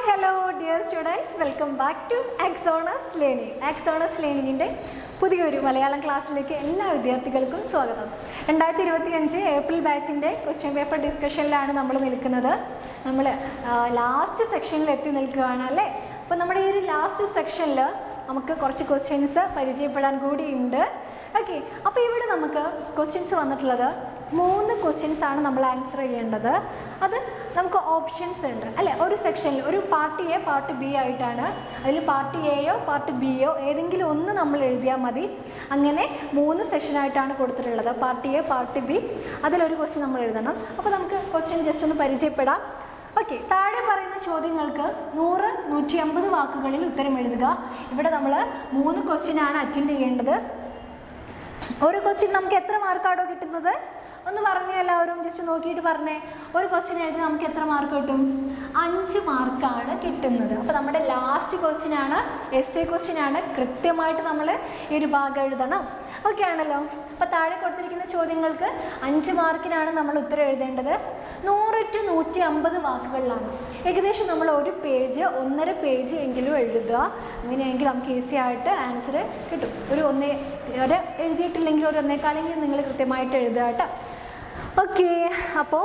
hello dear students, welcome back to Axonus Learning. Axonus Learning പുതിയൊരു മലയാളം ക്ലാസ്സിലേക്ക് എല്ലാ വിദ്യാർത്ഥികൾക്കും സ്വാഗതം. 2025 ഏപ്രിൽ ബാച്ചിൻ്റെ ക്വസ്റ്റ്യൻ പേപ്പർ ഡിസ്കഷനിലാണ് നമ്മൾ നിൽക്കുന്നത്. നമ്മൾ ലാസ്റ്റ് സെക്ഷനിൽ എത്തി നിൽക്കുകയാണ് അല്ലേ. അപ്പോൾ നമ്മുടെ ഈ ഒരു ലാസ്റ്റ് സെക്ഷനിൽ നമുക്ക് കുറച്ച് ക്വസ്റ്റ്യൻസ് പരിചയപ്പെടാൻ കൂടിയുണ്ട്. ഓക്കെ, അപ്പോൾ ഇവിടെ നമുക്ക് ക്വസ്റ്റ്യൻസ് വന്നിട്ടുള്ളത് 3 ക്വസ്റ്റ്യൻസ് ആണ് നമ്മൾ ആൻസർ ചെയ്യേണ്ടത്. അത് നമുക്ക് ഓപ്ഷൻസ് ഉണ്ട് അല്ലേ. ഒരു സെക്ഷനിൽ ഒരു പാർട്ട് എ പാർട്ട് ബി ആയിട്ടാണ്. അതിൽ പാർട്ട് എയോ പാർട്ട് ബിയോ ഏതെങ്കിലും ഒന്ന് നമ്മൾ എഴുതിയാൽ മതി. അങ്ങനെ 3 സെക്ഷനായിട്ടാണ് കൊടുത്തിട്ടുള്ളത്. പാർട്ട് എ പാർട്ട് ബി, അതിലൊരു ക്വസ്റ്റ്യൻ നമ്മൾ എഴുതണം. അപ്പോൾ നമുക്ക് ക്വസ്റ്റ്യൻ ജസ്റ്റ് ഒന്ന് പരിചയപ്പെടാം. ഓക്കെ, താഴെ പറയുന്ന ചോദ്യങ്ങൾക്ക് 100, 150 വാക്കുകളിൽ ഉത്തരം എഴുതുക. ഇവിടെ നമ്മൾ 3 ക്വസ്റ്റ്യനാണ് അറ്റൻഡ് ചെയ്യേണ്ടത്. ഒരു ക്വസ്റ്റ്യൻ നമുക്ക് എത്ര മാർക്കാണോ കിട്ടുന്നത് ഒന്ന് പറഞ്ഞേ, എല്ലാവരും ജസ്റ്റ് നോക്കിയിട്ട് പറഞ്ഞേ. ഒരു ക്വസ്റ്റ്യൻ എഴുതി നമുക്ക് എത്ര മാർക്ക് കിട്ടും? 5 മാർക്കാണ് കിട്ടുന്നത്. അപ്പോൾ നമ്മുടെ ലാസ്റ്റ് ക്വസ്റ്റ്യനാണ്, എസ്സേ ക്വസ്റ്റ്യനാണ്. കൃത്യമായിട്ട് നമ്മൾ ഈ ഒരു ഭാഗം എഴുതണം. ഓക്കെ ആണല്ലോ. അപ്പോൾ താഴെ കൊടുത്തിരിക്കുന്ന ചോദ്യങ്ങൾക്ക് 5 മാർക്കിനാണ് നമ്മൾ ഉത്തരം എഴുതേണ്ടത്. 100 to 150 വാക്കുകളിലാണ്. ഏകദേശം നമ്മൾ ഒരു പേജ് 1.5 പേജ് എങ്കിലും എഴുതുക. അങ്ങനെയെങ്കിൽ നമുക്ക് ഈസി ആയിട്ട് ആൻസർ കിട്ടും. ഒരു എഴുതിയിട്ടില്ലെങ്കിൽ ഒരു 1.25 നിങ്ങൾ കൃത്യമായിട്ട് എഴുതുക കേട്ടോ. ഓക്കെ, അപ്പോൾ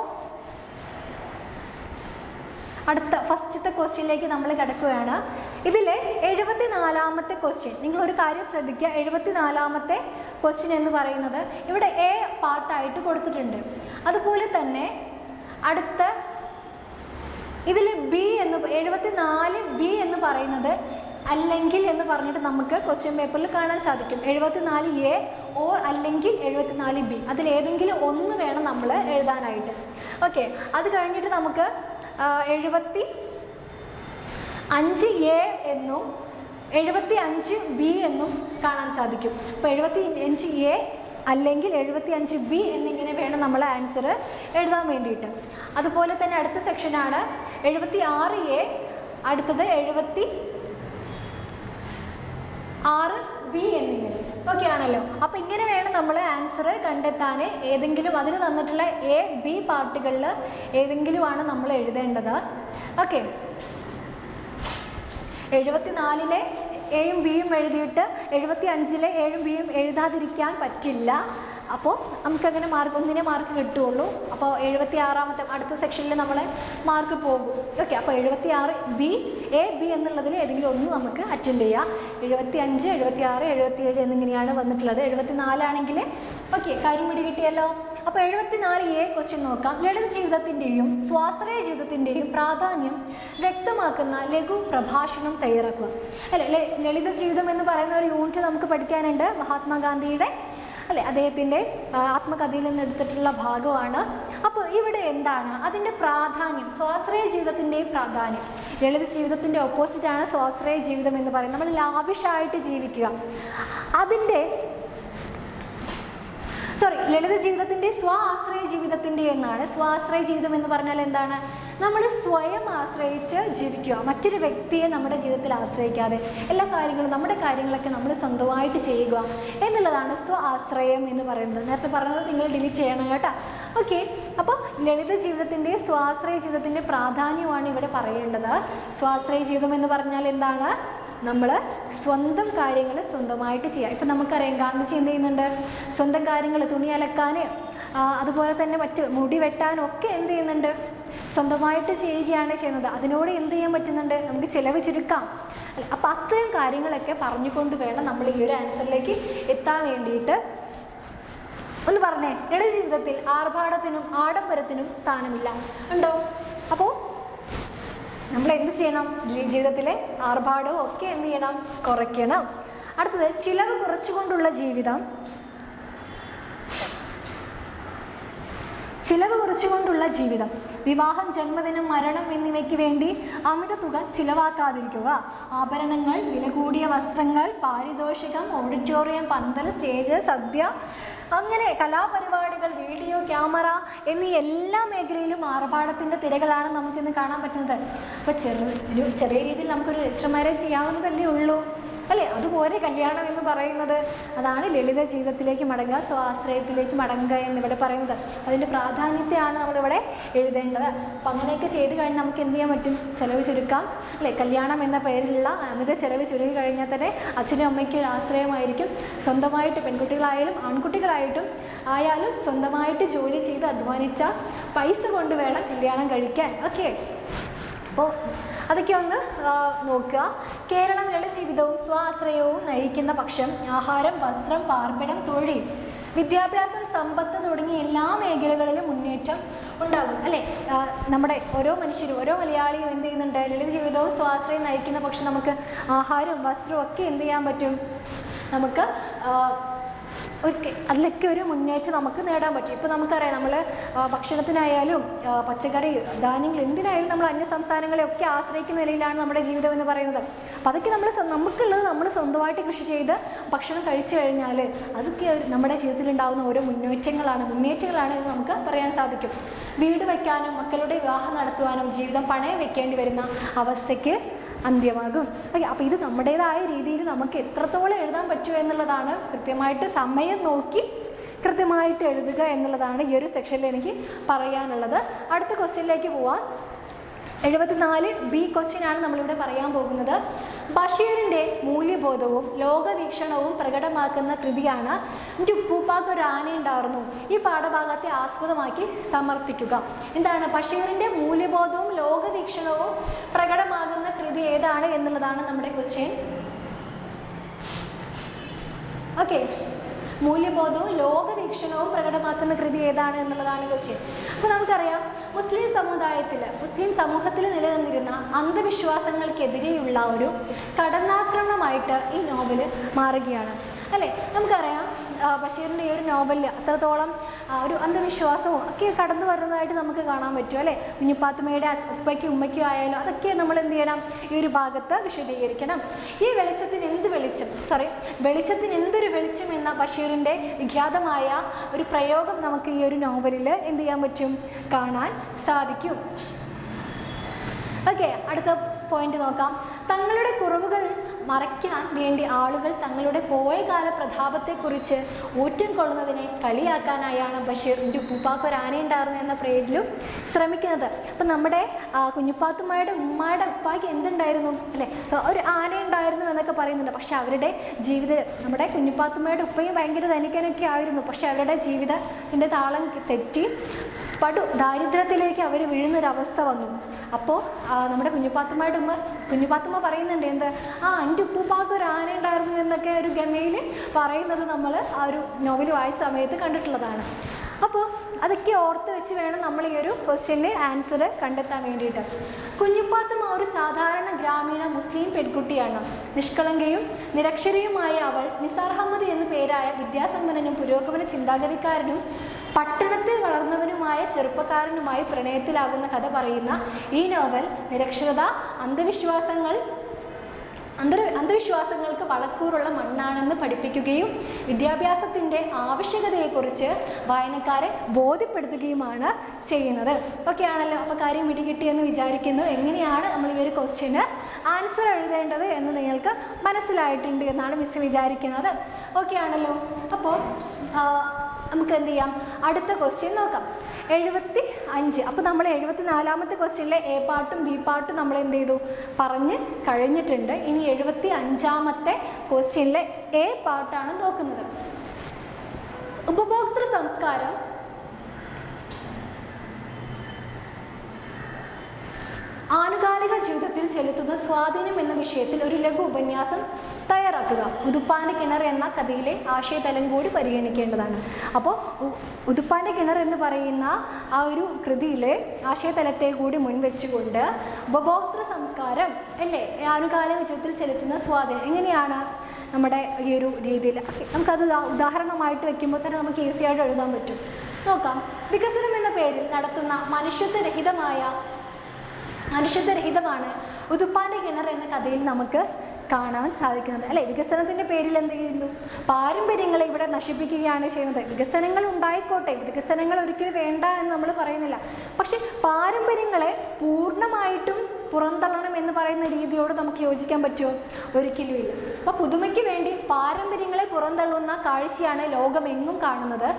അടുത്ത ഫസ്റ്റത്തെ ക്വസ്റ്റ്യനിലേക്ക് നമ്മൾ കിടക്കുകയാണ്. ഇതിലെ 74ാമത്തെ ക്വസ്റ്റ്യൻ, നിങ്ങളൊരു കാര്യം ശ്രദ്ധിക്കുക. 74ാമത്തെ ക്വസ്റ്റ്യൻ എന്ന് പറയുന്നത് ഇവിടെ എ പാർട്ടായിട്ട് കൊടുത്തിട്ടുണ്ട്. അതുപോലെ തന്നെ അടുത്ത ഇതിൽ ബി എന്ന് 74 ബി എന്ന് പറയുന്നത് അല്ലെങ്കിൽ എന്ന് പറഞ്ഞിട്ട് നമുക്ക് ക്വസ്റ്റ്യൻ പേപ്പറിൽ കാണാൻ സാധിക്കും. 74 എ ഓർ അല്ലെങ്കിൽ 74 ബി, അതിലേതെങ്കിലും ഒന്ന് വേണം നമ്മൾ എഴുതാനായിട്ട്. ഓക്കെ, അത് കഴിഞ്ഞിട്ട് നമുക്ക് 75 എ എന്നും 75 ബി എന്നും കാണാൻ സാധിക്കും. അപ്പോൾ 75 എ അല്ലെങ്കിൽ 75 ബി എന്നിങ്ങനെ വേണം നമ്മൾ ആൻസർ എഴുതാൻ വേണ്ടിയിട്ട്. അതുപോലെ തന്നെ അടുത്ത സെക്ഷനാണ് 76 എ, അടുത്തത് 76 ബി എന്നിങ്ങനെ. ഓക്കെ ആണല്ലോ. അപ്പോൾ ഇങ്ങനെ വേണം നമ്മൾ ആൻസർ കണ്ടെത്താൻ. ഏതെങ്കിലും അതിൽ തന്നിട്ടുള്ള എ ബി പാർട്ടുകളിൽ ഏതെങ്കിലുമാണ് നമ്മൾ എഴുതേണ്ടത്. ഓക്കെ, 74-ലെ എയും ബിയും എഴുതിയിട്ട് 75-ലെ എയും ബിയും എഴുതാതിരിക്കാൻ പറ്റില്ല. അപ്പോൾ നമുക്കങ്ങനെ ഒന്നിനെ മാർക്ക് കിട്ടുകയുള്ളൂ. അപ്പോൾ 76ാമത്തെ അടുത്ത സെക്ഷനിൽ നമ്മളെ മാർക്ക് പോകും. ഓക്കെ, അപ്പോൾ 76 ബി എ ബി എന്നുള്ളതിൽ ഏതെങ്കിലും ഒന്ന് നമുക്ക് അറ്റൻഡ് ചെയ്യാം. 75, 76, 77 എന്നിങ്ങനെയാണ് വന്നിട്ടുള്ളത്. 74 ആണെങ്കിൽ ഓക്കെ, കാര്യം പിടി കിട്ടിയല്ലോ. അപ്പോൾ 74 എ ക്വസ്റ്റ്യൻ നോക്കാം. ലളിത ജീവിതത്തിൻ്റെയും സ്വാശ്രയ ജീവിതത്തിൻ്റെയും പ്രാധാന്യം വ്യക്തമാക്കുന്ന ലഘു പ്രഭാഷണം തയ്യാറാക്കുക. അല്ലെ, ലളിത ജീവിതം എന്ന് പറയുന്ന ഒരു യൂണിറ്റ് നമുക്ക് പഠിക്കാനുണ്ട്. മഹാത്മാഗാന്ധിയുടെ അല്ലെ, അദ്ദേഹത്തിൻ്റെ ആത്മകഥയിൽ നിന്ന് എടുത്തിട്ടുള്ള ഭാഗമാണ്. അപ്പോൾ ഇവിടെ എന്താണ് അതിൻ്റെ പ്രാധാന്യം? സ്വാശ്രയ ജീവിതത്തിൻ്റെ പ്രാധാന്യം. ലളിത ജീവിതത്തിൻ്റെ ഓപ്പോസിറ്റാണ് സ്വാശ്രയ ജീവിതം എന്ന് പറയുന്നത്. നമ്മൾ ലാവിഷായിട്ട് ജീവിക്കുക. ലളിത ജീവിതത്തിൻ്റെ സ്വാശ്രയ ജീവിതത്തിൻ്റെ എന്നാണ്. സ്വാശ്രയ ജീവിതം എന്ന് പറഞ്ഞാൽ എന്താണ്? നമ്മൾ സ്വയം ആശ്രയിച്ച് ജീവിക്കുക, മറ്റൊരു വ്യക്തിയെ നമ്മുടെ ജീവിതത്തിൽ ആശ്രയിക്കാതെ എല്ലാ കാര്യങ്ങളും നമ്മുടെ കാര്യങ്ങളൊക്കെ നമ്മൾ സ്വന്തമായിട്ട് ചെയ്യുക എന്നുള്ളതാണ് സ്വാശ്രയം എന്ന് പറയുന്നത്. നേരത്തെ പറഞ്ഞത് നിങ്ങൾ ഡിലീറ്റ് ചെയ്യണം കേട്ടോ. ഓക്കെ, അപ്പോൾ ലളിത ജീവിതത്തിൻ്റെ സ്വാശ്രയ ജീവിതത്തിൻ്റെ പ്രാധാന്യമാണ് ഇവിടെ പറയേണ്ടത്. സ്വാശ്രയ ജീവിതം എന്ന് പറഞ്ഞാൽ എന്താണ്? നമ്മൾ സ്വന്തം കാര്യങ്ങൾ സ്വന്തമായിട്ട് ചെയ്യുക. ഇപ്പം നമുക്കറിയാം, ഗാന്ധിജി എന്ത് ചെയ്യുന്നുണ്ട്? സ്വന്തം കാര്യങ്ങൾ, തുണി അലക്കാൻ, അതുപോലെ തന്നെ മറ്റ് മുടി വെട്ടാനും ഒക്കെ എന്ത് ചെയ്യുന്നുണ്ട്? സ്വന്തമായിട്ട് ചെയ്യുകയാണ് ചെയ്യുന്നത്. അതിനോട് എന്ത് ചെയ്യാൻ പറ്റുന്നുണ്ട്? നമുക്ക് ചിലവ് ചുരുക്കാം. അപ്പോൾ അത്തരം കാര്യങ്ങളൊക്കെ പറഞ്ഞുകൊണ്ട് വേണം നമ്മൾ ഈ ഒരു ആൻസറിലേക്ക് എത്താൻ വേണ്ടിയിട്ട്. ഒന്ന് പറഞ്ഞേ, ലളിത ജീവിതത്തിൽ ആർഭാടത്തിനും ആഡംബരത്തിനും സ്ഥാനമില്ല ഉണ്ടോ? അപ്പോൾ നമ്മൾ എന്ത് ചെയ്യണം? ജീവിതത്തിലെ ആർഭാടവും ഒക്കെ എന്ത് ചെയ്യണം? കുറയ്ക്കണം. അടുത്തത് ചിലവ് കുറച്ചുകൊണ്ടുള്ള ജീവിതം. ചിലവ് കുറച്ചുകൊണ്ടുള്ള ജീവിതം. വിവാഹം, ജന്മദിനം, മരണം എന്നിവയ്ക്ക് വേണ്ടി അമിത തുക ചിലവാക്കാതിരിക്കുക. ആഭരണങ്ങൾ, വില കൂടിയ വസ്ത്രങ്ങൾ, പാരിതോഷികം, ഓഡിറ്റോറിയം, പന്തൽ, സ്റ്റേജ്, സദ്യ, അങ്ങനെ കലാപരിപാടികൾ, വീഡിയോ, ക്യാമറ എന്നീ എല്ലാ മേഖലയിലും ആർഭാടത്തിൻ്റെ തിരകളാണ് നമുക്കിന്ന് കാണാൻ പറ്റുന്നത്. അപ്പോൾ ചെറിയ രീതിയിൽ നമുക്കൊരു രജിസ്റ്റർ മാരേജ് ചെയ്യാവുന്നതല്ലേ ഉള്ളൂ അല്ലേ? അതുപോലെ കല്യാണം എന്ന് പറയുന്നത് അതാണ് ലളിത ജീവിതത്തിലേക്ക് മടങ്ങുക, സ്വാശ്രയത്തിലേക്ക് മടങ്ങുക എന്നിവിടെ പറയുന്നത്. അതിൻ്റെ പ്രാധാന്യത്തെയാണ് നമ്മളിവിടെ എഴുതേണ്ടത്. അപ്പം അങ്ങനെയൊക്കെ ചെയ്ത് കഴിഞ്ഞാൽ നമുക്ക് എന്ത് ചെയ്യാൻ പറ്റും? ചിലവ് ചുരുക്കാം, അല്ലേ? കല്യാണം എന്ന പേരിലുള്ള അമിത ചിലവ് ചുരുക്കി കഴിഞ്ഞാൽ തന്നെ അച്ഛനും അമ്മയ്ക്കും ഒരു ആശ്രയമായിരിക്കും. സ്വന്തമായിട്ട് പെൺകുട്ടികളായാലും ആൺകുട്ടികളായിട്ടും ആയാലും സ്വന്തമായിട്ട് ജോലി ചെയ്ത് അധ്വാനിച്ച പൈസ കൊണ്ട് വേണം കല്യാണം കഴിക്കാൻ. ഓക്കെ, അപ്പോൾ അതൊക്കെ ഒന്ന് നോക്കുക. കേരളം ലളിത ജീവിതവും സ്വാശ്രയവും നയിക്കുന്ന പക്ഷം ആഹാരം, വസ്ത്രം, പാർപ്പിടം, തൊഴിൽ, വിദ്യാഭ്യാസം, സമ്പത്ത് തുടങ്ങിയ എല്ലാ മേഖലകളിലും മുന്നേറ്റം ഉണ്ടാകും, അല്ലേ? നമ്മുടെ ഓരോ മനുഷ്യരും ഓരോ മലയാളിയും എന്ത് ചെയ്യുന്നുണ്ട്? ലളിത ജീവിതവും സ്വാശ്രയം നയിക്കുന്ന പക്ഷം നമുക്ക് ആഹാരവും വസ്ത്രവും ഒക്കെ എന്ത് ചെയ്യാൻ പറ്റും? നമുക്ക് അതിലൊക്കെ ഒരു മുന്നേറ്റം നമുക്ക് നേടാൻ പറ്റും. ഇപ്പോൾ നമുക്കറിയാം, നമ്മൾ ഭക്ഷണത്തിനായാലും പച്ചക്കറി, ധാന്യങ്ങൾ എന്തിനായാലും നമ്മൾ അന്യ സംസ്ഥാനങ്ങളെയൊക്കെ ആശ്രയിക്കുന്ന നിലയിലാണ് നമ്മുടെ ജീവിതം എന്ന് പറയുന്നത്. അപ്പോൾ അതൊക്കെ നമുക്കുള്ളത് നമ്മൾ സ്വന്തമായിട്ട് കൃഷി ചെയ്ത് ഭക്ഷണം കഴിച്ചു കഴിഞ്ഞാൽ അതൊക്കെ നമ്മുടെ ജീവിതത്തിലുണ്ടാകുന്ന ഓരോ മുന്നേറ്റങ്ങളാണ് എന്ന് നമുക്ക് പറയാൻ സാധിക്കും. വീട് വയ്ക്കാനും മക്കളുടെ വിവാഹം നടത്തുവാനും ജീവിതം പണയം വെക്കേണ്ടി വരുന്ന അവസ്ഥയ്ക്ക് അന്ത്യമാകും. ഓക്കെ, അപ്പോൾ ഇത് നമ്മുടേതായ രീതിയിൽ നമുക്ക് എത്രത്തോളം എഴുതാൻ പറ്റുമോ എന്നുള്ളതാണ്, കൃത്യമായിട്ട് സമയം നോക്കി കൃത്യമായിട്ട് എഴുതുക എന്നുള്ളതാണ് ഈ ഒരു സെക്ഷനിൽ എനിക്ക് പറയാനുള്ളത്. അടുത്ത ക്വസ്റ്റ്യനിലേക്ക് പോവാം. 74B ക്വസ്റ്റ്യനാണ് നമ്മളിവിടെ പറയാൻ പോകുന്നത്. ബഷീറിൻ്റെ മൂല്യബോധവും ലോകവീക്ഷണവും പ്രകടമാക്കുന്ന കൃതിയാണ് എൻ്റെ ഉപ്പൂപ്പാക്ക് ഒരു ആനയുണ്ടായിരുന്നു. ഈ പാഠഭാഗത്തെ ആസ്പദമാക്കി സമർത്ഥിക്കുക. എന്താണ്? ബഷീറിൻ്റെ മൂല്യബോധവും ലോകവീക്ഷണവും പ്രകടമാകുന്ന കൃതി ഏതാണ് എന്നുള്ളതാണ് നമ്മുടെ ക്വസ്റ്റ്യൻ. ഓക്കെ, മൂല്യബോധവും ലോകവീക്ഷണവും പ്രകടമാക്കുന്ന കൃതി ഏതാണ് എന്നുള്ളതാണ് ക്വസ്റ്റ്യൻ. അപ്പോൾ നമുക്കറിയാം, മുസ്ലിം സമൂഹത്തിൽ നിലനിന്നിരുന്ന അന്ധവിശ്വാസങ്ങൾക്കെതിരെയുള്ള ഒരു കടന്നാക്രമണമായിട്ട് ഈ നോവൽ മാറുകയാണ്, അല്ലേ? നമുക്കറിയാം, ബഷീറിൻ്റെ ഈ ഒരു നോവലിൽ അത്രത്തോളം ഒരു അന്ധവിശ്വാസവും ഒക്കെ കടന്നു വരുന്നതായിട്ട് നമുക്ക് കാണാൻ പറ്റും, അല്ലേ? കുഞ്ഞിപ്പാത്തുമ്മയുടെ ഉപ്പയ്ക്കും ഉമ്മയ്ക്കും ആയാലും അതൊക്കെ നമ്മൾ എന്ത് ചെയ്യണം? ഈ ഒരു ഭാഗത്ത് വിശദീകരിക്കണം. ഈ വെളിച്ചത്തിന് എന്തൊരു വെളിച്ചം എന്ന ബഷീറിൻ്റെ വിഖ്യാതമായ ഒരു പ്രയോഗം നമുക്ക് ഈ ഒരു നോവലിൽ എന്ത് ചെയ്യാൻ പറ്റും? കാണാൻ സാധിക്കും. ഓക്കെ, അടുത്ത പോയിന്റ് നോക്കാം. തങ്ങളുടെ കുറവുകൾ മറയ്ക്കാൻ വേണ്ടി ആളുകൾ തങ്ങളുടെ പോയകാല പ്രതാപത്തെക്കുറിച്ച് ഊറ്റം കൊള്ളുന്നതിനെ കളിയാക്കാനായാണ് ബഷീർ എൻ്റെ ഉപ്പൂപ്പാക്ക് ഒരു ആനയുണ്ടായിരുന്നു എന്ന പേരിലും ശ്രമിക്കുന്നത്. അപ്പം നമ്മുടെ കുഞ്ഞിപ്പാത്തുമ്മയുടെ ഉമ്മയുടെ ഉപ്പാക്ക് എന്തുണ്ടായിരുന്നു, അല്ലേ? സോ ഒരു ആനയുണ്ടായിരുന്നു എന്നൊക്കെ പറയുന്നുണ്ട്. പക്ഷെ അവരുടെ നമ്മുടെ കുഞ്ഞിപ്പാത്തുമ്മയുടെ ഉപ്പയും ഭയങ്കര ധനികനൊക്കെ ആയിരുന്നു. പക്ഷെ അവരുടെ ജീവിതത്തിൻ്റെ താളം തെറ്റി ദാരിദ്ര്യത്തിലേക്ക് അവർ വീഴുന്നൊരവസ്ഥ വന്നു. അപ്പോൾ നമ്മുടെ കുഞ്ഞിപ്പാത്തുമ്മ പറയുന്നുണ്ട്, എന്ത്? എൻ്റെ ഉപ്പൂപ്പാക്ക് ഒരു ആന ഉണ്ടായിരുന്നു എന്നൊക്കെ ഒരു ഗമയിൽ പറയുന്നത് നമ്മൾ ആ ഒരു നോവൽ വായിച്ച സമയത്ത് കണ്ടിട്ടുള്ളതാണ്. അപ്പോൾ അതൊക്കെ ഓർത്ത് വെച്ച് വേണം നമ്മൾ ഈ ഒരു ക്വസ്റ്റ്യൻ്റെ ആൻസർ കണ്ടെത്താൻ വേണ്ടിയിട്ട്. കുഞ്ഞിപ്പാത്തുമ്മ ഒരു സാധാരണ ഗ്രാമീണ മുസ്ലിം പെൺകുട്ടിയാണ്. നിഷ്കളങ്കയും നിരക്ഷരയുമായ അവൾ നിസാർ അഹമ്മദ് എന്നു പേരായ വിദ്യാസമ്പന്നനും പുരോഗമന ചിന്താഗതിക്കാരനും പട്ടണത്തിൽ വളർന്നവനുമായ ചെറുപ്പക്കാരനുമായി പ്രണയത്തിലാകുന്ന കഥ പറയുന്ന ഈ നോവൽ നിരക്ഷരത, അന്ധവിശ്വാസങ്ങൾക്ക് വളക്കൂറുള്ള മണ്ണാണെന്ന് പഠിപ്പിക്കുകയും വിദ്യാഭ്യാസത്തിൻ്റെ ആവശ്യകതയെക്കുറിച്ച് വായനക്കാരെ ബോധ്യപ്പെടുത്തുകയുമാണ് ചെയ്യുന്നത്. ഓക്കെ ആണല്ലോ? അപ്പോൾ കാര്യം പിടികിട്ടിയെന്ന് വിചാരിക്കുന്നു. എങ്ങനെയാണ് നമ്മൾ ഈ ഒരു ക്വസ്റ്റ്യന് ആൻസർ എഴുതേണ്ടത് എന്ന് നിങ്ങൾക്ക് മനസ്സിലായിട്ടുണ്ട് എന്നാണ് മിസ് വിചാരിക്കുന്നത്. ഓക്കെ ആണല്ലോ? അപ്പോൾ നമുക്ക് എന്ത് ചെയ്യാം? അടുത്ത ക്വസ്റ്റ്യൻ നോക്കാം. 75. അപ്പോൾ നമ്മൾ 74ാമത്തെ ക്വസ്റ്റ്യനിലെ എ പാർട്ടും ബി പാർട്ടും നമ്മൾ എന്ത് ചെയ്തു? പറഞ്ഞ് കഴിഞ്ഞിട്ടുണ്ട്. ഇനി 75ാമത്തെ ക്വസ്റ്റ്യനിലെ എ പാർട്ടാണ് നോക്കുന്നത്. ഉപഭോക്തൃ സംസ്കാരം ആനുകാലിക ജീവിതത്തിൽ ചെലുത്തുന്ന സ്വാധീനം എന്ന വിഷയത്തിൽ ഒരു ലഘു ഉപന്യാസം തയ്യാറാക്കുക. ഉതുപ്പാൻ്റെ കിണർ എന്ന കഥയിലെ ആശയതലം കൂടി പരിഗണിക്കേണ്ടതാണ്. അപ്പോൾ ഉതുപ്പാൻ്റെ കിണർ എന്ന് പറയുന്ന ആ ഒരു കൃതിയിലെ ആശയതലത്തെ കൂടി മുൻവെച്ചുകൊണ്ട് ഉപഭോക്തൃ സംസ്കാരം, അല്ലേ, ആനുകാലിക ജീവിതത്തിൽ ചെലുത്തുന്ന സ്വാധീനം എങ്ങനെയാണ് നമ്മുടെ ഈ ഒരു രീതിയിൽ നമുക്കത് ഉദാഹരണമായിട്ട് വെക്കുമ്പോൾ തന്നെ നമുക്ക് ഈസിയായിട്ട് എഴുതാൻ പറ്റും. നോക്കാം. വികസനം എന്ന പേരിൽ നടത്തുന്ന മനുഷ്യത്വരഹിതമാണ് ഉതുപ്പാൻ്റെ കിണർ എന്ന കഥയിൽ നമുക്ക് കാണാൻ സാധിക്കുന്നത്, അല്ലേ? വികസനത്തിൻ്റെ പേരിൽ എന്ത് ചെയ്യുന്നു? പാരമ്പര്യങ്ങളെ ഇവിടെ നശിപ്പിക്കുകയാണ് ചെയ്യുന്നത്. വികസനങ്ങൾ ഉണ്ടായിക്കോട്ടെ, വികസനങ്ങൾ ഒരിക്കലും വേണ്ട എന്ന് നമ്മൾ പറയുന്നില്ല. പക്ഷെ പാരമ്പര്യങ്ങളെ പൂർണ്ണമായിട്ടും പുറന്തള്ളണം എന്ന് പറയുന്ന രീതിയോട് നമുക്ക് യോജിക്കാൻ പറ്റുമോ? ഒരിക്കലും ഇല്ല. അപ്പോൾ പുതുമയ്ക്ക് വേണ്ടി പാരമ്പര്യങ്ങളെ പുറന്തള്ളുന്ന കാഴ്ചയാണ് ലോകമെങ്ങും കാണുന്നത്.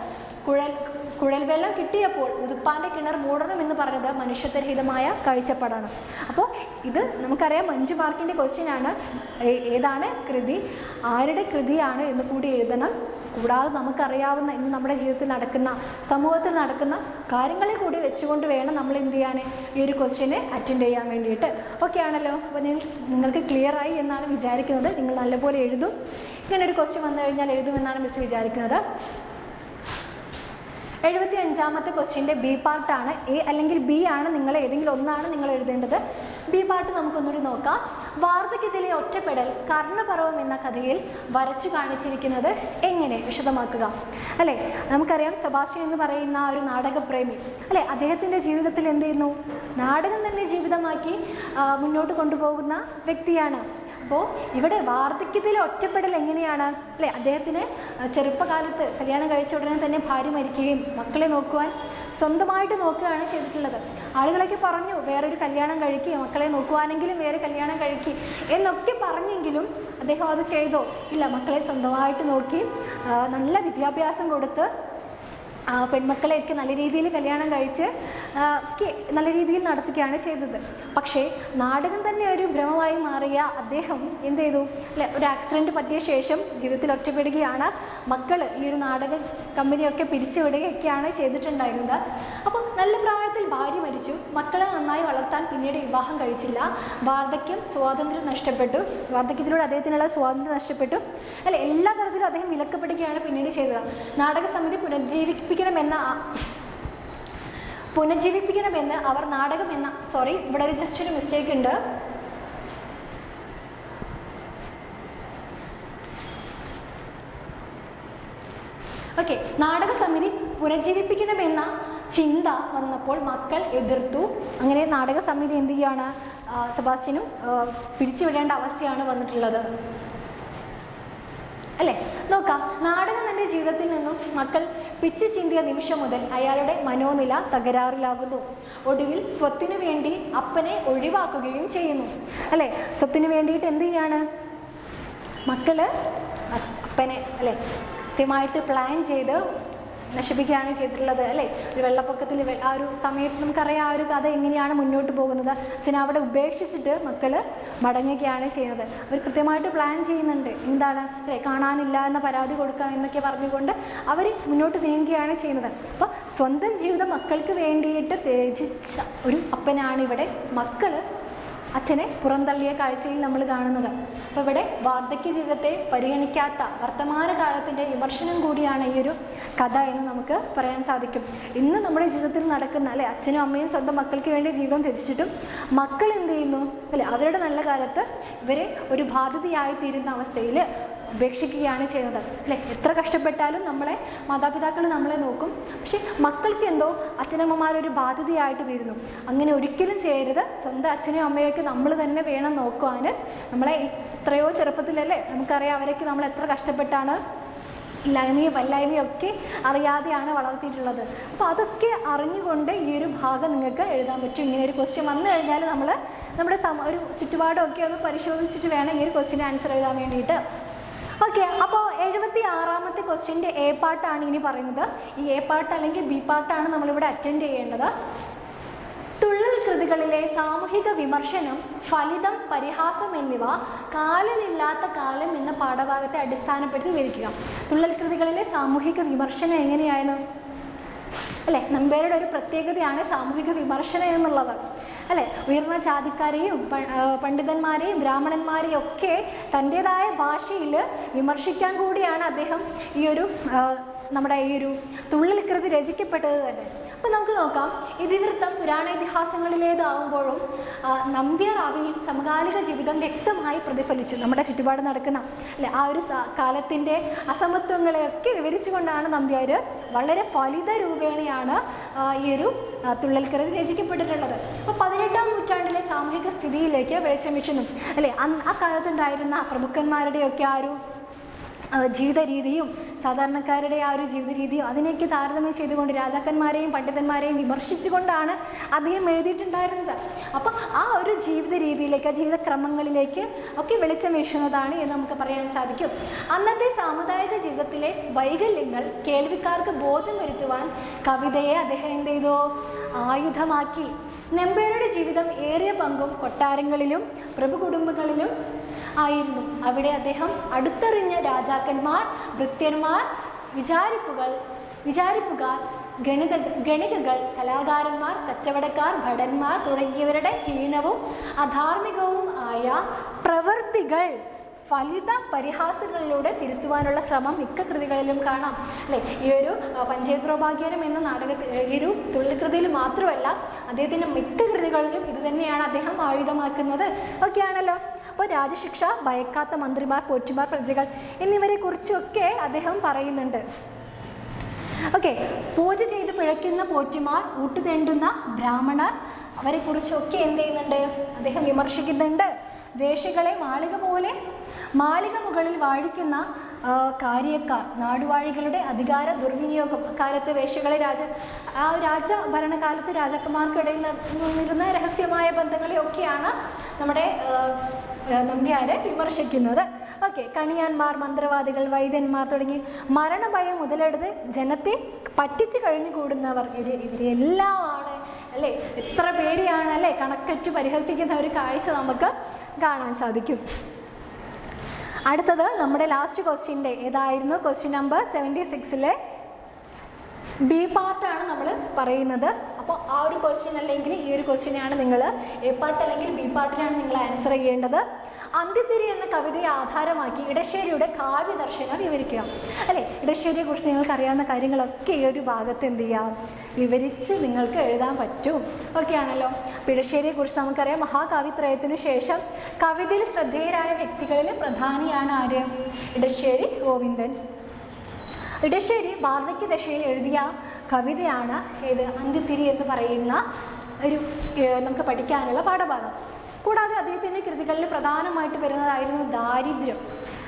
കുഴൽ വെള്ളം കിട്ടിയപ്പോൾ ഉതുപ്പാൻ്റെ കിണർ മൂടണം എന്ന് പറഞ്ഞത് മനുഷ്യത്വരഹിതമായ കാഴ്ചപ്പാടാണ്. അപ്പോൾ ഇത് നമുക്കറിയാം, 5 മാർക്കിൻ്റെ ക്വസ്റ്റ്യൻ ആണ്. ഏതാണ് കൃതി, ആരുടെ കൃതിയാണ് എന്ന് കൂടി എഴുതണം. കൂടാതെ നമുക്കറിയാവുന്ന ഇന്ന് നമ്മുടെ ജീവിതത്തിൽ നടക്കുന്ന, സമൂഹത്തിൽ നടക്കുന്ന കാര്യങ്ങളെ കൂടി വെച്ചുകൊണ്ട് വേണം നമ്മൾ എന്ത് ചെയ്യാൻ, ഈ ഒരു ക്വസ്റ്റ്യനെ അറ്റൻഡ് ചെയ്യാൻ വേണ്ടിയിട്ട്. ഓക്കെ ആണല്ലോ? അപ്പോൾ നിങ്ങൾക്ക് ക്ലിയറായി എന്നാണ് വിചാരിക്കുന്നത്. നിങ്ങൾ നല്ലപോലെ എഴുതും. ഇങ്ങനൊരു ക്വസ്റ്റ്യൻ വന്നു കഴിഞ്ഞാൽ എഴുതുമെന്നാണ് മിസ് വിചാരിക്കുന്നത്. 75ാമത്തെ ക്വസ്റ്റ്യൻ്റെ ബി പാർട്ടാണ്. എ അല്ലെങ്കിൽ ബി ആണ്, നിങ്ങൾ ഏതെങ്കിലും ഒന്നാണ് നിങ്ങൾ എഴുതേണ്ടത്. ബി പാർട്ട് നമുക്കൊന്നുകൂടി നോക്കാം. വാർദ്ധക്യത്തിലെ ഒറ്റപ്പെടൽ കർണപർവം എന്ന കഥയിൽ വരച്ചു കാണിച്ചിരിക്കുന്നത് എങ്ങനെ? വിശദമാക്കുക. അല്ലേ, നമുക്കറിയാം സെബാസ്റ്റ്യൻ എന്ന് പറയുന്ന ഒരു നാടകപ്രേമി അല്ലേ, അദ്ദേഹത്തിൻ്റെ ജീവിതത്തിൽ എന്ത് ചെയ്യുന്നു? നാടകം തന്നെ ജീവിതമാക്കി മുന്നോട്ട് കൊണ്ടുപോകുന്ന വ്യക്തിയാണ്. അപ്പോൾ ഇവിടെ വാർദ്ധക്യത്തിലെ ഒറ്റപ്പെടൽ എങ്ങനെയാണ് അല്ലേ? അദ്ദേഹത്തിന് ചെറുപ്പകാലത്ത് കല്യാണം കഴിച്ച ഉടനെ തന്നെ ഭാര്യ മരിക്കുകയും മക്കളെ നോക്കുവാൻ സ്വന്തമായിട്ട് നോക്കുകയാണ് ചെയ്തിട്ടുള്ളത്. ആളുകളൊക്കെ പറഞ്ഞു വേറൊരു കല്യാണം കഴിക്കുക, മക്കളെ നോക്കുവാനെങ്കിലും വേറെ കല്യാണം കഴിക്കുക എന്നൊക്കെ പറഞ്ഞെങ്കിലും അദ്ദേഹം അത് ചെയ്തോ? ഇല്ല, മക്കളെ സ്വന്തമായിട്ട് നോക്കി നല്ല വിദ്യാഭ്യാസം കൊടുത്ത് പെൺമക്കളെയൊക്കെ നല്ല രീതിയിൽ കല്യാണം കഴിച്ച് നല്ല രീതിയിൽ നടത്തുകയാണ് ചെയ്തത്. പക്ഷേ നാടകം തന്നെ ഒരു ഭ്രമമായി മാറിയ അദ്ദേഹം എന്ത് ചെയ്തു? അല്ലെ, ഒരു ആക്സിഡൻറ്റ് പറ്റിയ ശേഷം ജീവിതത്തിൽ ഒറ്റപ്പെടുകയാണ്. മക്കൾ ഈ ഒരു നാടക കമ്പനിയൊക്കെ പിരിച്ചുവിടുകയൊക്കെയാണ് ചെയ്തിട്ടുണ്ടായിരുന്നത്. അപ്പം നല്ല പ്രായത്തിൽ ഭാര്യ മരിച്ചു, മക്കളെ നന്നായി വളർത്താൻ പിന്നീട് വിവാഹം കഴിച്ചില്ല. സ്വാതന്ത്ര്യം നഷ്ടപ്പെട്ടു. വാർദ്ധക്യത്തിലൂടെ അദ്ദേഹത്തിനുള്ള സ്വാതന്ത്ര്യം നഷ്ടപ്പെട്ടു. അല്ലെ, എല്ലാ തരത്തിലും അദ്ദേഹം വിലക്കപ്പെടുകയാണ് പിന്നീട് ചെയ്തത്. നാടക സമിതി പുനർജീവിപ്പിക്കണമെന്ന് അവർ നാടകം എന്ന ഇവിടെ ഒരു ജസ്റ്റ് ഒരു മിസ്റ്റേക്ക് ഉണ്ട്. ഓക്കെ, നാടക സമിതി പുനർജീവിപ്പിക്കണമെന്ന ചിന്ത വന്നപ്പോൾ മക്കൾ എതിർത്തു. അങ്ങനെ നാടക സമിതി എന്ത് ചെയ്യുകയാണ്? സെബാസ്റ്റ്യനും പിരിച്ചുവിടേണ്ട അവസ്ഥയാണ് വന്നിട്ടുള്ളത് അല്ലേ? നോക്കാം, നാടകം തൻ്റെ ജീവിതത്തിൽ നിന്നും മക്കൾ പിച്ച് ചിന്തിയ നിമിഷം മുതൽ അയാളുടെ മനോനില തകരാറിലാകുന്നു. ഒടുവിൽ സ്വത്തിനു വേണ്ടി അപ്പനെ ഒഴിവാക്കുകയും ചെയ്യുന്നു അല്ലേ? സ്വത്തിനു വേണ്ടിയിട്ട് എന്ത് ചെയ്യാണ്? മക്കള് അപ്പനെ അല്ലേ കൃത്യമായിട്ട് പ്ലാൻ ചെയ്ത് നശിപ്പിക്കുകയാണ് ചെയ്തിട്ടുള്ളത് അല്ലേ? ഒരു വെള്ളപ്പൊക്കത്തിൽ ആ ഒരു സമയത്ത് നമുക്കറിയാം ആ ഒരു കഥ എങ്ങനെയാണ് മുന്നോട്ട് പോകുന്നത്. അച്ഛനെ അവിടെ ഉപേക്ഷിച്ചിട്ട് മക്കൾ മടങ്ങുകയാണ് ചെയ്യുന്നത്. അവർ കൃത്യമായിട്ട് പ്ലാൻ ചെയ്യുന്നുണ്ട്. എന്താണ് അല്ലേ, കാണാനില്ല എന്ന പരാതി കൊടുക്കാം എന്നൊക്കെ പറഞ്ഞുകൊണ്ട് അവർ മുന്നോട്ട് നീങ്ങുകയാണ് ചെയ്യുന്നത്. അപ്പോൾ സ്വന്തം ജീവിതം മക്കൾക്ക് വേണ്ടിയിട്ട് ത്യജിച്ച ഒരു അപ്പനാണ് ഇവിടെ മക്കൾ അച്ഛനെ പുറന്തള്ളിയ കാഴ്ചയിൽ നമ്മൾ കാണുന്നത്. അപ്പോൾ ഇവിടെ വാർദ്ധക്യ ജീവിതത്തെ പരിഗണിക്കാത്ത വർത്തമാനകാലത്തിൻ്റെ വിമർശനം കൂടിയാണ് ഈ ഒരു കഥ എന്ന് നമുക്ക് പറയാൻ സാധിക്കും. ഇന്ന് നമ്മുടെ ജീവിതത്തിൽ നടക്കുന്ന അല്ലെ, അച്ഛനും അമ്മയും സ്വന്തം മക്കൾക്ക് വേണ്ടി ജീവിതം ത്യജിച്ചിട്ടും മക്കൾ എന്ത് ചെയ്യുന്നു അല്ലെ, അവരുടെ നല്ല കാലത്ത് ഇവരെ ഒരു ബാധ്യതയായി തീരുന്ന അവസ്ഥയിൽ ഉപേക്ഷിക്കുകയാണ് ചെയ്യുന്നത് അല്ലേ? എത്ര കഷ്ടപ്പെട്ടാലും മാതാപിതാക്കൾ നമ്മളെ നോക്കും. പക്ഷെ മക്കൾക്ക് എന്തോ അച്ഛനമ്മമാരൊരു ബാധ്യതയായിട്ട് തീരുന്നു. അങ്ങനെ ഒരിക്കലും ചെയ്യരുത്. സ്വന്തം അച്ഛനെയും അമ്മയൊക്കെ നമ്മൾ തന്നെ വേണം നോക്കുവാൻ. നമ്മളെ എത്രയോ ചെറുപ്പത്തിലല്ലേ നമുക്കറിയാം അവരൊക്കെ നമ്മൾ എത്ര കഷ്ടപ്പെട്ടാണ് ഇല്ലായ്മയും വല്ലായ്മയും ഒക്കെ അറിയാതെയാണ് വളർത്തിയിട്ടുള്ളത്. അപ്പോൾ അതൊക്കെ അറിഞ്ഞുകൊണ്ട് ഈ ഒരു ഭാഗം നിങ്ങൾക്ക് എഴുതാൻ പറ്റും. ഇങ്ങനെ ഒരു ക്വസ്റ്റ്യൻ വന്നു കഴിഞ്ഞാൽ നമ്മൾ നമ്മുടെ ഒരു ചുറ്റുപാടൊക്കെ ഒന്ന് പരിശോധിച്ചിട്ട് വേണം ഈ ഒരു ക്വസ്റ്റ്യൻ ആൻസർ എഴുതാൻ വേണ്ടിയിട്ട്. ഓക്കെ, അപ്പോൾ 76ാമത്തെ ക്വസ്റ്റ്യൻ്റെ എ പാർട്ടാണ് ഇനി പറയുന്നത്. ഈ എ പാർട്ട് അല്ലെങ്കിൽ ബി പാർട്ടാണ് നമ്മളിവിടെ അറ്റൻഡ് ചെയ്യേണ്ടത്. തുള്ളൽ കൃതികളിലെ സാമൂഹിക വിമർശനം, ഫലിതം, പരിഹാസം എന്നിവ കാലമില്ലാത്ത കാലം എന്ന പാഠഭാഗത്തെ അടിസ്ഥാനപ്പെടുത്തി വിവരിക്കുക. തുള്ളൽ കൃതികളിലെ സാമൂഹിക വിമർശനം എങ്ങനെയായിരുന്നു അല്ലേ? നമ്പ്യാരുടെ ഒരു പ്രത്യേകതയാണ് സാമൂഹിക വിമർശനം എന്നുള്ളത് അല്ലേ? ഉയർന്ന ജാതിക്കാരെയും പണ്ഡിതന്മാരെയും ബ്രാഹ്മണന്മാരെയും ഒക്കെ തൻ്റേതായ ഭാഷയിൽ വിമർശിക്കാൻ കൂടിയാണ് അദ്ദേഹം നമ്മുടെ ഈ ഒരു തുള്ളൽ കൃതി രചിക്കപ്പെട്ടത് തന്നെ. അപ്പം നമുക്ക് നോക്കാം, ഇതിവൃത്തം പുരാണ ഇതിഹാസങ്ങളിലേതാവുമ്പോഴും നമ്പ്യാർ അവയിൽ സമകാലിക ജീവിതം വ്യക്തമായി പ്രതിഫലിച്ചു. നമ്മുടെ ചുറ്റുപാട് നടക്കുന്ന അല്ലെ ആ ഒരു കാലത്തിൻ്റെ അസമത്വങ്ങളെയൊക്കെ വിവരിച്ചുകൊണ്ടാണ് നമ്പ്യാർ വളരെ ഫലിത രൂപേണയാണ് ഈ ഒരു തുള്ളൽ കൃതി രചിക്കപ്പെട്ടിട്ടുള്ളത്. അപ്പോൾ 18ാം നൂറ്റാണ്ടിലെ സാമൂഹിക സ്ഥിതിയിലേക്ക് വെളിച്ചം വീശുന്നു അല്ലേ? ആ കാലത്തുണ്ടായിരുന്ന പ്രമുഖന്മാരുടെയൊക്കെ ആ ഒരു ജീവിത രീതിയും സാധാരണക്കാരുടെ ആ ഒരു ജീവിത രീതിയും അതിനെയൊക്കെ താരതമ്യം ചെയ്തുകൊണ്ട് രാജാക്കന്മാരെയും പണ്ഡിതന്മാരെയും വിമർശിച്ചുകൊണ്ടാണ് അദ്ദേഹം എഴുതിയിട്ടുണ്ടായിരുന്നത്. അപ്പം ആ ഒരു ജീവിത രീതിയിലേക്ക്, ആ ജീവിതക്രമങ്ങളിലേക്ക് ഒക്കെ വെളിച്ചം വീശുന്നതാണ് എന്ന് നമുക്ക് പറയാൻ സാധിക്കും. അന്നത്തെ സാമുദായിക ജീവിതത്തിലെ വൈകല്യങ്ങൾ കേൾവിക്കാർക്ക് ബോധം വരുത്തുവാൻ കവിതയെ അദ്ദേഹം എന്ത് ചെയ്തു? ആയുധമാക്കി. നെമ്പേരുടെ ജീവിതം ഏറിയ പങ്കും കൊട്ടാരങ്ങളിലും പ്രഭു കുടുംബങ്ങളിലും ആയിരുന്നു. അവിടെ അദ്ദേഹം അടുത്തറിഞ്ഞ രാജാക്കന്മാർ, ഭൃത്യന്മാർ, വിചാരിപ്പുകാർ, ഗണികകൾ, കലാകാരന്മാർ, കച്ചവടക്കാർ, ഭടന്മാർ തുടങ്ങിയവരുടെ ഹീനവും അധാർമികവും ആയ പ്രവൃത്തികൾ ഫലിത പരിഹാസങ്ങളിലൂടെ തിരുത്തുവാനുള്ള ശ്രമം മിക്ക കൃതികളിലും കാണാം അല്ലേ. ഈ ഒരു പഞ്ചേന്ദ്രോപാഖ്യാനം എന്ന ഈ ഒരു തുള്ളിക്കൃതിയിൽ മാത്രമല്ല, അദ്ദേഹത്തിൻ്റെ മിക്ക കൃതികളിലും ഇത് തന്നെയാണ് അദ്ദേഹം ആയുധമാക്കുന്നത്. ഒക്കെയാണല്ലോ. അപ്പോൾ രാജശിക്ഷ, ഭയക്കാത്ത മന്ത്രിമാർ, പോറ്റിമാർ, പ്രജകൾ എന്നിവരെ കുറിച്ചൊക്കെ അദ്ദേഹം പറയുന്നുണ്ട്. ഓക്കെ, പൂജ ചെയ്ത് പിഴയ്ക്കുന്ന പോറ്റിമാർ, ഊട്ടുതേണ്ടുന്ന ബ്രാഹ്മണർ, അവരെ കുറിച്ചൊക്കെ എന്ത് ചെയ്യുന്നുണ്ട്? അദ്ദേഹം വിമർശിക്കുന്നുണ്ട്. വേശ്യകളെ മാളിക മുകളിൽ വാഴിക്കുന്ന കാര്യക്കാർ, നാടുവാഴികളുടെ അധികാര ദുർവിനിയോഗം. അക്കാലത്ത് വേശ്യകളെ രാജഭരണകാലത്ത് രാജാക്കന്മാർക്കിടയിൽ നിന്നിരുന്ന രഹസ്യമായ ബന്ധങ്ങളെയൊക്കെയാണ് നമ്മുടെ നമ്പ്യാരെ വിമർശിക്കുന്നത്. ഓക്കെ, കണിയാന്മാർ, മന്ത്രവാദികൾ, വൈദ്യന്മാർ തുടങ്ങി മരണഭയം മുതലെടുത്ത് ജനത്തെ പറ്റിച്ചു കഴിഞ്ഞു കൂടുന്നവർ, ഇവരെല്ലാമാണ് അല്ലേ. എത്ര പേരെയാണ് അല്ലേ കണക്കറ്റ് പരിഹസിക്കുന്ന ഒരു കാഴ്ച നമുക്ക് കാണാൻ സാധിക്കും. അടുത്തത് നമ്മുടെ ലാസ്റ്റ് ക്വസ്റ്റ്യൻ്റെ ഏതായിരുന്നു? ക്വസ്റ്റ്യൻ നമ്പർ 76 ബി പാർട്ടാണ് നമ്മൾ പറയുന്നത്. അപ്പോൾ ആ ഒരു ക്വസ്റ്റ്യൻ അല്ലെങ്കിൽ ഈ ഒരു ക്വസ്റ്റ്യനാണ് നിങ്ങൾ എ പാർട്ട് അല്ലെങ്കിൽ ബി പാർട്ടിനാണ് നിങ്ങൾ ആൻസർ ചെയ്യേണ്ടത്. അന്ത്യത്തിരി എന്ന കവിതയെ ആധാരമാക്കി ഇടശ്ശേരിയുടെ കാവ്യദർശന വിവരിക്കുക അല്ലേ. ഇടശ്ശേരിയെ കുറിച്ച് നിങ്ങൾക്ക് അറിയാവുന്ന കാര്യങ്ങളൊക്കെ ഈ ഒരു ഭാഗത്ത് എന്ത് ചെയ്യാം, വിവരിച്ച് നിങ്ങൾക്ക് എഴുതാൻ പറ്റും. ഒക്കെയാണല്ലോ. അപ്പോൾ ഇടശ്ശേരിയെ കുറിച്ച് നമുക്കറിയാം, മഹാകാവ്യത്രയത്തിനു ശേഷം കവിതയിൽ ശ്രദ്ധേയരായ വ്യക്തികളിൽ പ്രധാനിയാണ് ആര്? ഇടശ്ശേരി ഗോവിന്ദൻ. ഇടശ്ശേരി വാർദ്ധക്യ ദശയിൽ എഴുതിയ കവിതയാണ് ഏത്? അന്ത്യത്തിരി എന്ന് പറയുന്ന ഒരു നമുക്ക് പഠിക്കാനുള്ള പാഠഭാഗം. കൂടാതെ അദ്ദേഹത്തിൻ്റെ കൃതികളിൽ പ്രധാനമായിട്ട് വരുന്നതായിരുന്നു ദാരിദ്ര്യം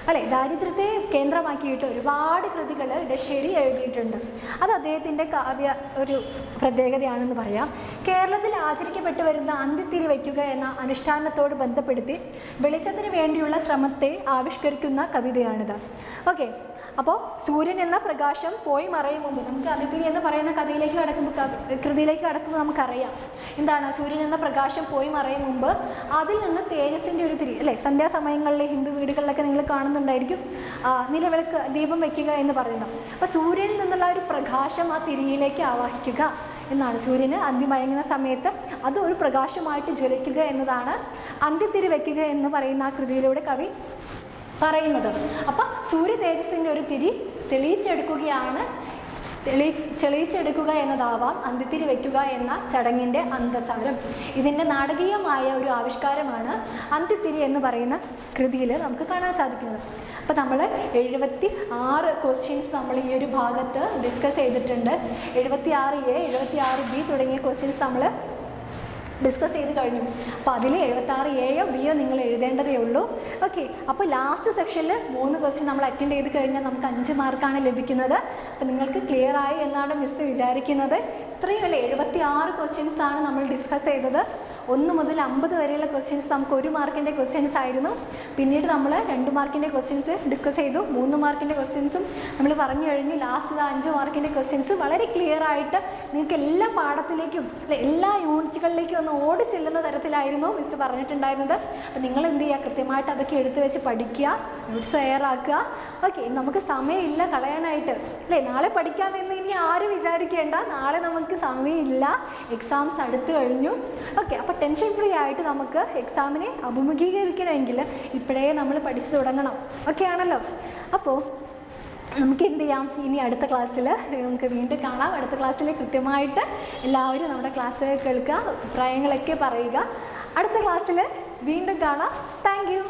അല്ലേ. ദാരിദ്ര്യത്തെ കേന്ദ്രമാക്കിയിട്ട് ഒരുപാട് കൃതികൾ ഇടശ്ശേരി എഴുതിയിട്ടുണ്ട്. അത് അദ്ദേഹത്തിൻ്റെ ഒരു പ്രത്യേകതയാണെന്ന് പറയാം. കേരളത്തിൽ ആചരിക്കപ്പെട്ടു വരുന്ന അന്ത്യത്തിരി വയ്ക്കുക എന്ന അനുഷ്ഠാനത്തോട് ബന്ധപ്പെടുത്തി വെളിച്ചത്തിന് വേണ്ടിയുള്ള ശ്രമത്തെ ആവിഷ്കരിക്കുന്ന കവിതയാണിത്. ഓക്കെ, അപ്പോൾ സൂര്യൻ എന്ന പ്രകാശം പോയി മറയും മുമ്പ്, നമുക്ക് അന്ത്യത്തിരി എന്ന് പറയുന്ന കൃതിയിലേക്ക് കടക്കുമ്പോൾ നമുക്കറിയാം എന്താണ് സൂര്യൻ എന്ന പ്രകാശം പോയി മറയും മുമ്പ് അതിൽ നിന്ന് തേജസ്സിൻ്റെ ഒരു തിരി അല്ലേ. സന്ധ്യാസമയങ്ങളിലെ ഹിന്ദു വീടുകളിലൊക്കെ നിങ്ങൾ കാണുന്നുണ്ടായിരിക്കും നിലവിളക്ക് ദീപം വയ്ക്കുക എന്ന് പറയുന്നത്. അപ്പോൾ സൂര്യനിൽ നിന്നുള്ള ഒരു പ്രകാശം ആ തിരിയിലേക്ക് ആവാഹിക്കുക എന്നാണ്. സൂര്യന് അന്തിമയങ്ങുന്ന സമയത്ത് അത് ഒരു പ്രകാശമായിട്ട് ജ്വലിക്കുക എന്നതാണ് അന്ത്യത്തിരി വയ്ക്കുക എന്ന് പറയുന്ന ആ കൃതിയിലൂടെ കവി പറയുന്നത്. അപ്പം സൂര്യ തേജസ്സിൻ്റെ ഒരു തിരി തെളിയിച്ചെടുക്കുക എന്നതാവാം അന്ത്യത്തിരി വയ്ക്കുക എന്ന ചടങ്ങിൻ്റെ അന്തസാരം. ഇതിൻ്റെ നാടകീയമായ ഒരു ആവിഷ്കാരമാണ് അന്ത്യത്തിരി എന്ന് പറയുന്ന കൃതിയിൽ നമുക്ക് കാണാൻ സാധിക്കുന്നത്. അപ്പോൾ നമ്മൾ 76 ക്വസ്റ്റ്യൻസ് നമ്മൾ ഈ ഒരു ഭാഗത്ത് ഡിസ്കസ് ചെയ്തിട്ടുണ്ട്. 76A, 76B തുടങ്ങിയ ക്വസ്റ്റ്യൻസ് നമ്മൾ ഡിസ്കസ് ചെയ്ത് കഴിഞ്ഞു. അപ്പോൾ അതിൽ 76Aയോ Bയോ നിങ്ങൾ എഴുതേണ്ടതേ ഉള്ളൂ. ഓക്കെ, അപ്പോൾ ലാസ്റ്റ് സെക്ഷനിൽ 3 ക്വസ്റ്റ്യൻ നമ്മൾ അറ്റൻഡ് ചെയ്ത് കഴിഞ്ഞാൽ നമുക്ക് 5 മാർക്കാണ് ലഭിക്കുന്നത്. അപ്പോൾ നിങ്ങൾക്ക് ക്ലിയർ ആയി എന്നാണ് മിസ് വിചാരിക്കുന്നത്. ഇത്രയും അല്ലേ 76 ക്വസ്റ്റ്യൻസ് ആണ് നമ്മൾ ഡിസ്കസ് ചെയ്തത്. 1 മുതൽ 50 വരെയുള്ള ക്വസ്റ്റ്യൻസ് നമുക്ക് 1 മാർക്കിൻ്റെ ക്വസ്റ്റ്യൻസ് ആയിരുന്നു. പിന്നീട് നമ്മൾ 2 മാർക്കിൻ്റെ ക്വസ്റ്റ്യൻസ് ഡിസ്കസ് ചെയ്തു. 3 മാർക്കിൻ്റെ ക്വസ്റ്റ്യൻസും നമ്മൾ പറഞ്ഞു കഴിഞ്ഞു. ലാസ്റ്റ് 5 മാർക്കിൻ്റെ ക്വസ്റ്റ്യൻസ് വളരെ ക്ലിയർ ആയിട്ട് നിങ്ങൾക്ക് എല്ലാ പാഠത്തിലേക്കും എല്ലാ യൂണിറ്റുകളിലേക്കും ഒന്ന് ഓടി ചെല്ലുന്ന തരത്തിലായിരുന്നു മിസ് പറഞ്ഞിട്ടുണ്ടായിരുന്നത്. അപ്പോൾ നിങ്ങൾ എന്ത് ചെയ്യുക, കൃത്യമായിട്ട് അതൊക്കെ എടുത്തു വെച്ച് പഠിക്കുക, നോട്ട്സ് തയ്യാറാക്കുക. ഓക്കെ, നമുക്ക് സമയമില്ല കളയാനായിട്ട് അല്ലേ. നാളെ പഠിക്കാമെന്ന് ഇനി ആരും വിചാരിക്കേണ്ട, നാളെ നമുക്ക് സമയമില്ല, എക്സാംസ് അടുത്ത് കഴിഞ്ഞു. ഓക്കെ, അപ്പോൾ ടെൻഷൻ ഫ്രീ ആയിട്ട് നമുക്ക് എക്സാമിനെ അഭിമുഖീകരിക്കണമെങ്കിൽ ഇപ്പോഴേ നമ്മൾ പഠിച്ചു തുടങ്ങണം. ഓക്കെ ആണല്ലോ. അപ്പോൾ നമുക്ക് എന്ത് ചെയ്യാം, ഇനി അടുത്ത ക്ലാസ്സിൽ നമുക്ക് വീണ്ടും കാണാം. അടുത്ത ക്ലാസ്സിൽ കൃത്യമായിട്ട് എല്ലാവരും നമ്മുടെ ക്ലാസ് കേൾക്കുക, അഭിപ്രായങ്ങളൊക്കെ പറയുക. അടുത്ത ക്ലാസ്സിൽ വീണ്ടും കാണാം. Thank you.